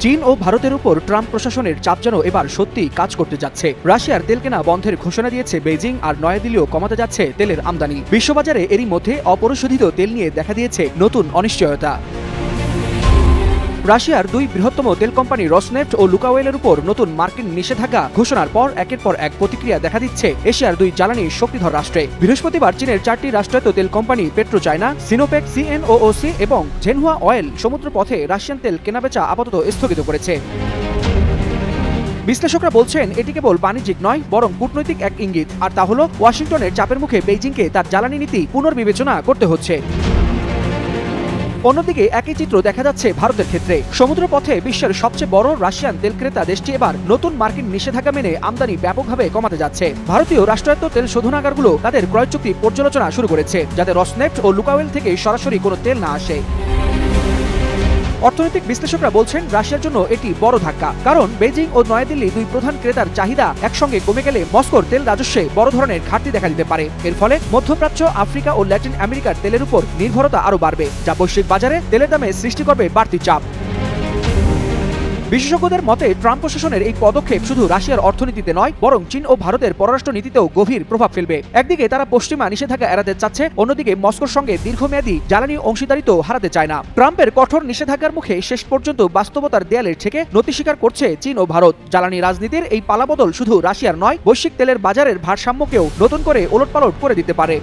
চীন ও ভারতের উপর ট্রাম্প প্রশাসনের চাপ যেন এবার সত্যি কাজ করতে যাচ্ছে। রাশিয়ার তেল কেনা বন্ধের ঘোষণা দিয়েছে বেইজিং, আর নয়াদিল্লিও কমাতে যাচ্ছে তেলের আমদানি। বিশ্ববাজারে এরই মধ্যে অপরিশোধিত তেল নিয়ে দেখা দিয়েছে নতুন অনিশ্চয়তা। রাশিয়ার দুই বৃহত্তম তেল কোম্পানি রসনেফট ও লুকাওয়েলের উপর নতুন মার্কিন নিষেধাজ্ঞা ঘোষণার পর একের পর এক প্রতিক্রিয়া দেখা দিচ্ছে এশিয়ার দুই জ্বালানি শক্তিধর রাষ্ট্রে। বৃহস্পতিবার চীনের 4টি রাষ্ট্রায়ত্ত তেল company petro China, Sinopec, CNOOC এবং ঝেনহুয়া অয়েল সমুদ্রপথে রাশিয়ান তেল কেনাবেচা আপাতত স্থগিত করেছে। বিশ্লেষকরা বলছেন এটি কেবল বাণিজ্যিক নয়, বরং কূটনৈতিক এক ইঙ্গিত, আর তা হল ওয়াশিংটনের চাপের মুখে বেইজিংকে তার জ্বালানি নীতি পুনর্বিবেচনা করতে হচ্ছে। অন্যদিকে একই চিত্র দেখা যাচ্ছে ভারতের ক্ষেত্রে। সমুদ্রপথে বিশ্বের সবচেয়ে বড় রাশিয়ান তেল ক্রেতা দেশটি এবার নতুন মার্কিন নিষেধাজ্ঞা মেনে আমদানি ব্যাপকভাবে কমাতে যাচ্ছে। ভারতীয় রাষ্ট্রায়ত্ত তেল শোধনাগারগুলো তাদের ক্রয় চুক্তি পর্যালোচনা শুরু করেছে, যাতে রসনেফট ও লুকাওয়েল থেকে সরাসরি কোনো তেল না আসে। অর্থনৈতিক বিশ্লেষকরা বলছেন রাশিয়ার জন্য এটি বড় ধাক্কা, কারণ বেইজিং ও নয়াদিল্লি দুই প্রধান ক্রেতার চাহিদা একসঙ্গে কমে গেলে মস্কোর তেল রাজস্বে বড় ধরনের ঘাটতি দেখা দিতে পারে। এর ফলে মধ্যপ্রাচ্য, আফ্রিকা ও ল্যাটিন আমেরিকার তেলের উপর নির্ভরতা আরও বাড়বে, যা বৈশ্বিক বাজারে তেলের দামে সৃষ্টি করবে বাড়তি চাপ। বিশেষজ্ঞদের মতে ট্রাম্প প্রশাসনের এই পদক্ষেপ শুধু রাশিয়ার অর্থনীতিতে নয়, বরং চীন ও ভারতের পররাষ্ট্র নীতিতেও গভীর প্রভাব ফেলবে। একদিকে তারা পশ্চিমা নিষেধাজ্ঞা এড়াতে চাচ্ছে, অন্যদিকে মস্কোর সঙ্গে দীর্ঘমেয়াদী জ্বালানি অংশীদারিত্ব হারাতে চায় না। ট্রাম্পের কঠোর নিষেধাজ্ঞার মুখে শেষ পর্যন্ত বাস্তবতার দেয়ালে ঠেকে নতি স্বীকার করছে চীন ও ভারত। জ্বালানি রাজনীতির এই পালাবদল শুধু রাশিয়ার নয়, বৈশ্বিক তেলের বাজারের ভারসাম্যকেও নতুন করে ওলটপালট করে দিতে পারে।